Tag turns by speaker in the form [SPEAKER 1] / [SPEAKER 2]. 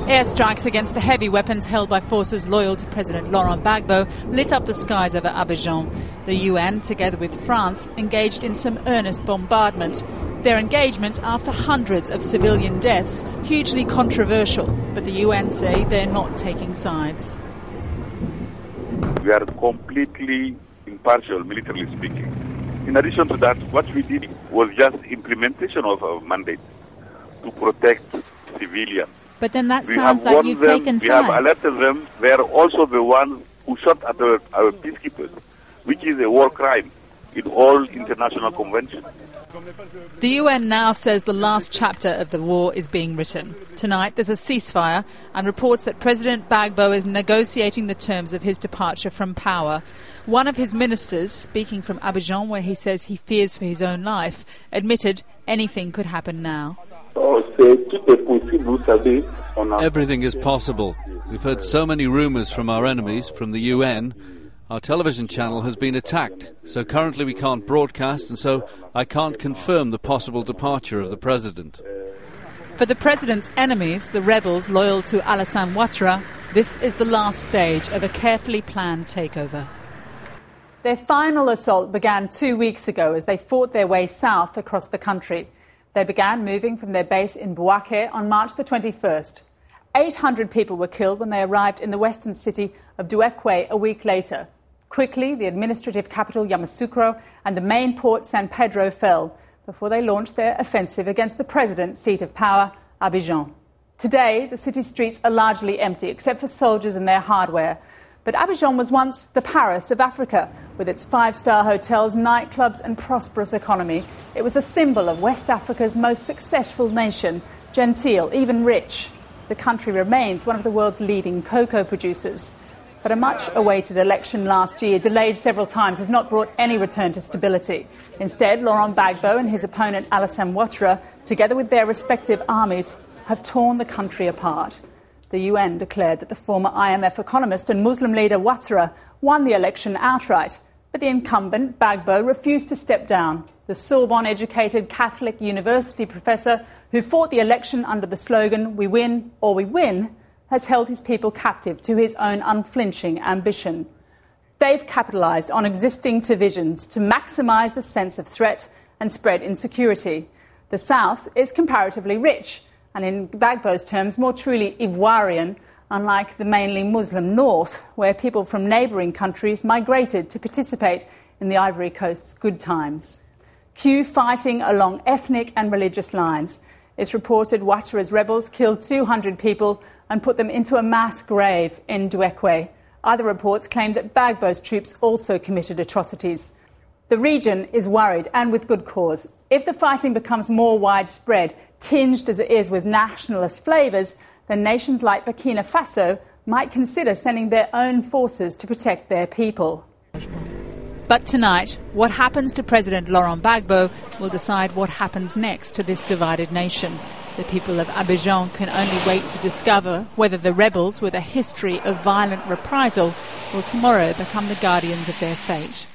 [SPEAKER 1] Airstrikes against the heavy weapons held by forces loyal to President Laurent Gbagbo lit up the skies over Abidjan. The UN, together with France, engaged in some earnest bombardment. Their engagement after hundreds of civilian deaths, hugely controversial, but the UN say they're not taking sides.
[SPEAKER 2] We are completely impartial, militarily speaking. In addition to that, what we did was just implementation of our mandate to protect civilians.
[SPEAKER 1] But then that sounds like you've taken sides.
[SPEAKER 2] We have alerted them. They are also the ones who shot at our peacekeepers, which is a war crime in all international conventions.
[SPEAKER 1] The UN now says the last chapter of the war is being written. Tonight there's a ceasefire and reports that President Gbagbo is negotiating the terms of his departure from power. One of his ministers, speaking from Abidjan, where he says he fears for his own life, admitted anything could happen now.
[SPEAKER 3] Everything is possible. We've heard so many rumours from our enemies, from the UN. Our television channel has been attacked, so currently we can't broadcast, and so I can't confirm the possible departure of the president.
[SPEAKER 1] For the president's enemies, the rebels loyal to Alassane Ouattara, this is the last stage of a carefully planned takeover. Their final assault began 2 weeks ago as they fought their way south across the country. They began moving from their base in Bouaké on March the 21st. 800 people were killed when they arrived in the western city of Duekwe a week later. Quickly, the administrative capital Yamoussoukro and the main port San Pedro fell before they launched their offensive against the president's seat of power, Abidjan. Today, the city's streets are largely empty, except for soldiers and their hardware. But Abidjan was once the Paris of Africa, with its five-star hotels, nightclubs and prosperous economy. It was a symbol of West Africa's most successful nation, genteel, even rich. The country remains one of the world's leading cocoa producers. But a much-awaited election last year, delayed several times, has not brought any return to stability. Instead, Laurent Gbagbo and his opponent Alassane Ouattara, together with their respective armies, have torn the country apart. The UN declared that the former IMF economist and Muslim leader Ouattara won the election outright, but the incumbent, Gbagbo, refused to step down. The Sorbonne-educated Catholic University professor who fought the election under the slogan, "We win or we win," has held his people captive to his own unflinching ambition. They've capitalised on existing divisions to maximise the sense of threat and spread insecurity. The south is comparatively rich, and in Gbagbo's terms, more truly Ivoirian, unlike the mainly Muslim north, where people from neighbouring countries migrated to participate in the Ivory Coast's good times. Cue fighting along ethnic and religious lines. It's reported Ouattara's rebels killed 200 people and put them into a mass grave in Duekwe. Other reports claim that Gbagbo's troops also committed atrocities. The region is worried, and with good cause. If the fighting becomes more widespread, tinged as it is with nationalist flavours, then nations like Burkina Faso might consider sending their own forces to protect their people. But tonight, what happens to President Laurent Gbagbo will decide what happens next to this divided nation. The people of Abidjan can only wait to discover whether the rebels with a history of violent reprisal will tomorrow become the guardians of their fate.